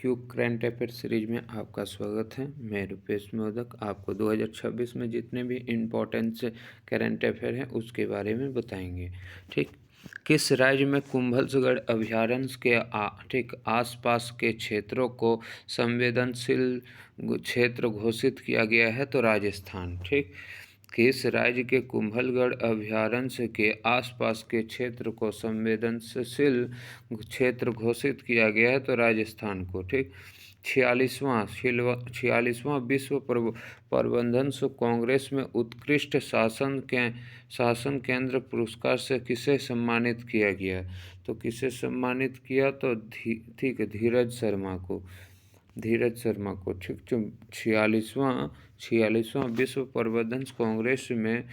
Q current affair series में आपका स्वागत है। मैं रुपेश मोदक आपको 2026 में जितने भी इम्पोर्टेंट करंट अफेयर हैं उसके बारे में बताएंगे। ठीक, किस राज्य में कुंभलगढ़ अभयारण्य के आसपास के क्षेत्रों को संवेदनशील क्षेत्र घोषित किया गया है? तो राजस्थान। ठीक, किस राज्य के कुंभलगढ़ अभयारण्य के आसपास के क्षेत्र को संवेदनशील क्षेत्र घोषित किया गया है? तो राजस्थान को। ठीक, 46वां विश्व प्रबंधन कांग्रेस में उत्कृष्ट शासन केंद्र पुरस्कार से किसे सम्मानित किया गया? तो किसे सम्मानित किया? तो ठीक है, धीरज शर्मा को। ठीक, 46वां विश्व प्रबंधन कांग्रेस में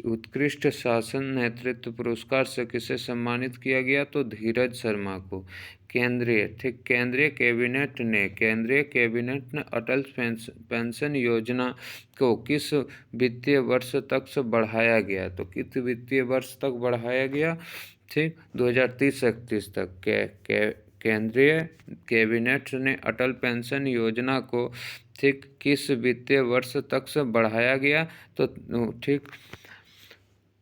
उत्कृष्ट शासन नेतृत्व पुरस्कार से किसे सम्मानित किया गया? तो धीरज शर्मा को। केंद्रीय कैबिनेट ने अटल पेंशन योजना को किस वित्तीय वर्ष तक से बढ़ाया गया? तो किस वित्तीय वर्ष तक बढ़ाया गया? ठीक, 2030-31 तक। केंद्रीय कैबिनेट ने अटल पेंशन योजना को ठीक किस वित्तीय वर्ष तक से बढ़ाया गया? तो ठीक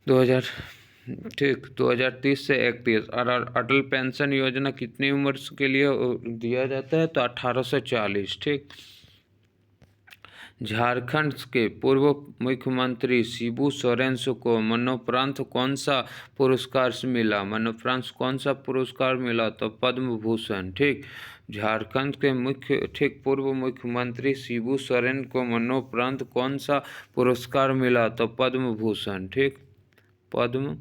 2030 से 31। और अटल पेंशन योजना कितनी उम्र के लिए दिया जाता है? तो 18 से 40। ठीक, झारखंड के पूर्व मुख्यमंत्री शिबू सोरेन को मरणोपरांत कौन सा पुरस्कार मिला? तो पद्म भूषण। ठीक, झारखंड के पूर्व मुख्यमंत्री शिबू सोरेन को मरणोपरांत कौन सा पुरस्कार मिला? तो पद्म भूषण। ठीक, पद्म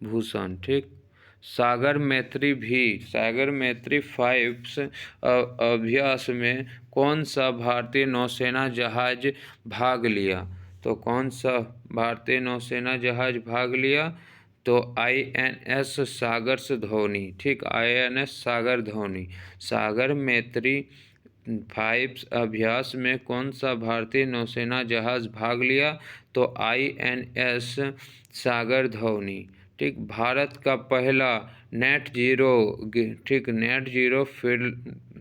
भूषण। ठीक, सागर मैत्री 5 अभ्यास में कौन सा भारतीय नौसेना जहाज भाग लिया? तो कौन सा भारतीय नौसेना जहाज भाग लिया? तो INS सागर धोनी। ठीक, INS सागर धोनी। सागर मैत्री 5 अभ्यास में कौन सा भारतीय नौसेना जहाज भाग लिया? तो INS सागर धोनी। ठीक, भारत का पहला नेट जीरो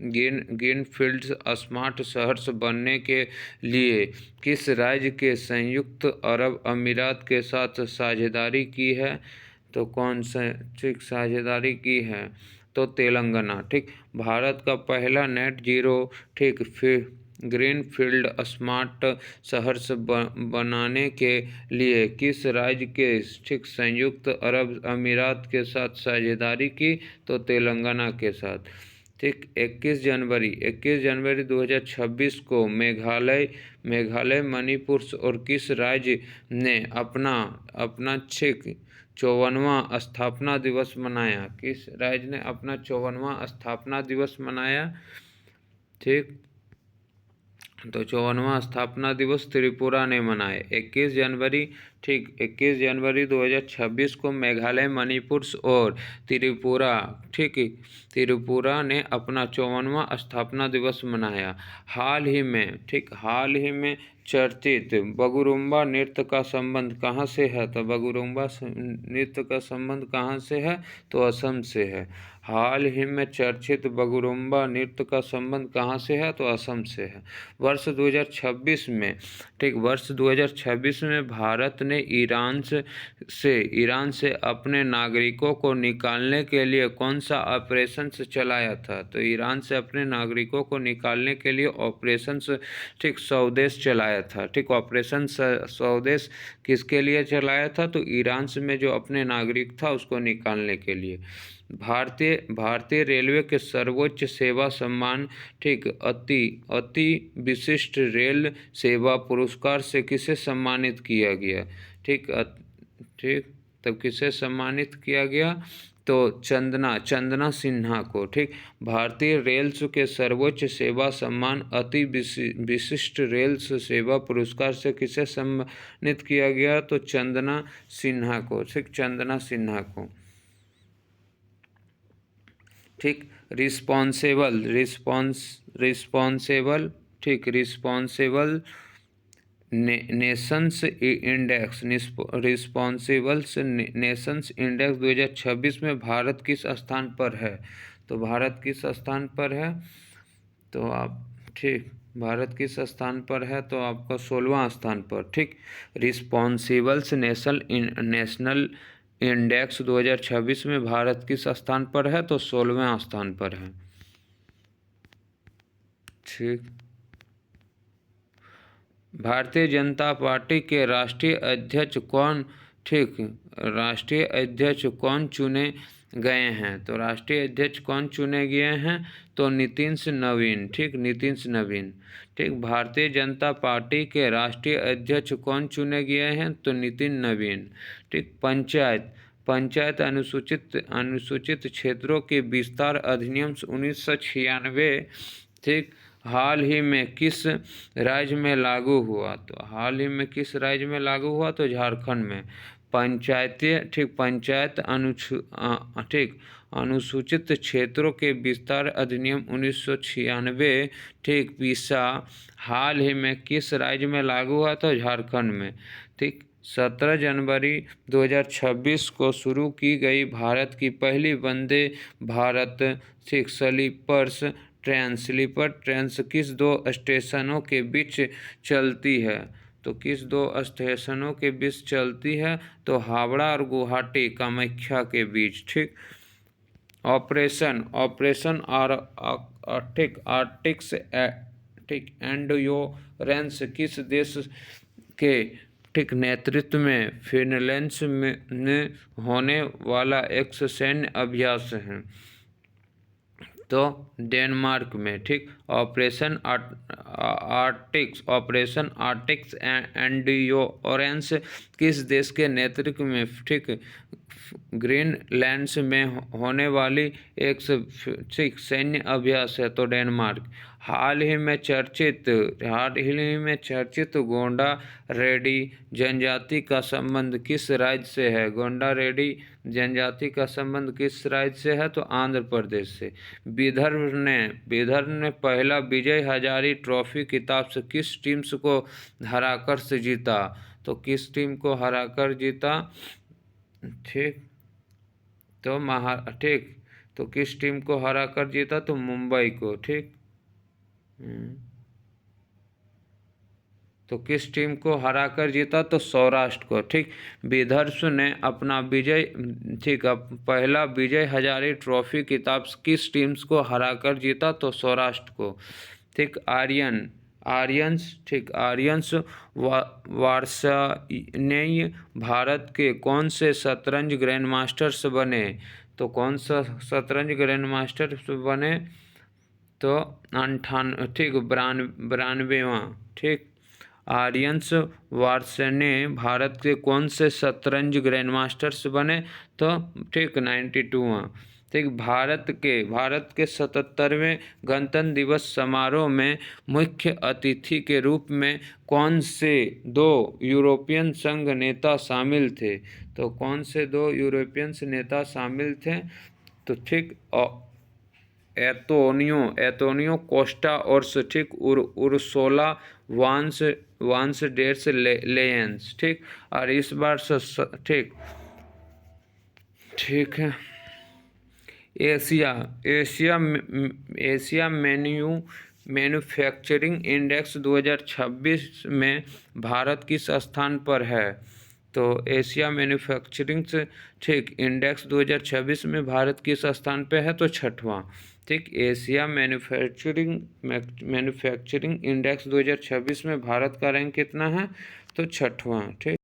ग्रीनफील्ड स्मार्ट शहर बनने के लिए किस राज्य के संयुक्त अरब अमीरात के साथ साझेदारी की है? तो कौन सा ठीक साझेदारी की है? तो तेलंगाना। ठीक, भारत का पहला नेट जीरो ग्रीनफील्ड स्मार्ट शहर बनाने के लिए किस राज्य के ठीक संयुक्त अरब अमीरात के साथ साझेदारी की? तो तेलंगाना के साथ। ठीक, 21 जनवरी 2026 को मेघालय मणिपुर और किस राज्य ने अपना 54वां स्थापना दिवस मनाया? किस राज्य ने अपना 54वां स्थापना दिवस मनाया? ठीक, तो 54वां स्थापना दिवस त्रिपुरा ने मनाया 21 जनवरी। ठीक, 21 जनवरी 2026 को मेघालय मणिपुर और त्रिपुरा ने अपना 54वां स्थापना दिवस मनाया। हाल ही में चर्चित बगुरुम्बा नृत्य का संबंध कहाँ से है? तो बगुरुम्बा नृत्य का संबंध कहाँ से है? तो असम से है। हाल ही में चर्चित बगुरुम्बा नृत्य का संबंध कहाँ से है? तो असम से है। वर्ष 2026 में भारत ने ईरान से अपने नागरिकों को निकालने के लिए कौन सा ऑपरेशन चलाया था? तो ईरान से अपने नागरिकों को निकालने के लिए ऑपरेशन स्वदेश चलाया था। ठीक, ऑपरेशन स्वदेश किसके लिए चलाया था? तो ईरान में जो अपने नागरिक था उसको निकालने के लिए। भारतीय रेलवे के सर्वोच्च सेवा सम्मान ठीक अति विशिष्ट रेल सेवा पुरस्कार से किसे सम्मानित किया गया? ठीक, तब किसे सम्मानित किया गया? तो चंदना सिन्हा को। ठीक, भारतीय रेल्स के सर्वोच्च सेवा सम्मान अति विशिष्ट रेल्स सेवा पुरस्कार से किसे सम्मानित किया गया? तो चंदना सिन्हा को। ठीक, चंदना सिन्हा को। ठीक, रिस्पॉन्सिबल नेशंस इंडेक्स 2026 में भारत किस स्थान पर है? तो भारत किस स्थान पर है? तो आप ठीक भारत किस स्थान पर है, तो आपका 16वां स्थान पर। ठीक, रिस्पॉन्सिबल्स नेशनल इंडेक्स 2026 में भारत किस स्थान पर है, तो 16वें स्थान पर है। ठीक, भारतीय जनता पार्टी के राष्ट्रीय अध्यक्ष कौन, ठीक, राष्ट्रीय अध्यक्ष कौन चुने गए हैं, तो राष्ट्रीय अध्यक्ष कौन चुने गए हैं, तो नितिन नवीन। ठीक, नितिन नवीन। ठीक, भारतीय जनता पार्टी के राष्ट्रीय अध्यक्ष कौन चुने गए हैं, तो नितिन नवीन। ठीक, पंचायत अनुसूचित क्षेत्रों के विस्तार अधिनियम 1996 ठीक हाल ही में किस राज्य में लागू हुआ, तो हाल ही में किस राज्य में लागू हुआ, तो झारखंड में। पंचायत अनुसूचित क्षेत्रों के विस्तार अधिनियम 1996 ठीक पिसा हाल ही में किस राज्य में लागू हुआ, तो झारखंड में। ठीक, 17 जनवरी 2026 को शुरू की गई भारत की पहली वंदे भारत ठीक स्लीपर ट्रेन किस 2 स्टेशनों के बीच चलती है, तो किस 2 स्टेशनों के बीच चलती है, तो हावड़ा और गुवाहाटी कामाख्या के बीच। ठीक, ऑपरेशन आर्टिक्स ठीक एंडोरेंस किस देश के ठीक नेतृत्व में फिनलैंड में होने वाला एक सैन्य अभ्यास है, तो डेनमार्क में। ठीक, ऑपरेशन आर्टिक्स एंडोरेंस किस देश के नेतृत्व में ठीक ग्रीनलैंड में होने वाली एक सैन्य अभ्यास है, तो डेनमार्क। हाल ही में चर्चित गोंडा रेड्डी जनजाति का संबंध किस राज्य से है, गोंडा रेड्डी जनजाति का संबंध किस राज्य से है, तो आंध्र प्रदेश से। विदर्भ ने पहला विजय हजारे ट्रॉफी खिताब से किस टीम्स को हराकर से जीता, तो किस टीम को हराकर जीता, ठीक, तो किस टीम को हराकर जीता, तो मुंबई को। ठीक, तो किस टीम को हराकर जीता, तो सौराष्ट्र को। ठीक, विदर्भ ने अपना पहला विजय हजारे ट्रॉफी खिताब किस टीम्स को हराकर जीता, तो सौराष्ट्र को। ठीक, आर्यंस वार्ष्णेय भारत के कौन से शतरंज ग्रैंड मास्टर्स बने, तो कौन सा शतरंज ग्रैंड मास्टर बने, तो 92वां। ठीक, आर्यंस वार्ष्णेय भारत के कौन से शतरंज ग्रैंड मास्टर्स बने, तो ठीक 92वां। ठीक, भारत के 77वें गणतंत्र दिवस समारोह में मुख्य अतिथि के रूप में कौन से 2 यूरोपियन संघ नेता शामिल थे, तो कौन से 2 यूरोपियन नेता शामिल थे, तो ठीक एंटोनियो कोस्टा और ठीक उर्सुला वांस डेर लेयंस। ठीक, और इस बार ठीक है एशिया मैन्युफैक्चरिंग इंडेक्स 2026 में भारत किस स्थान पर है, तो एशिया मैन्युफैक्चरिंग ठीक इंडेक्स 2026 में भारत किस स्थान पे है, तो 6वां। ठीक, एशिया मैन्युफैक्चरिंग इंडेक्स 2026 में भारत का रैंक कितना है, तो 6वां। ठीक।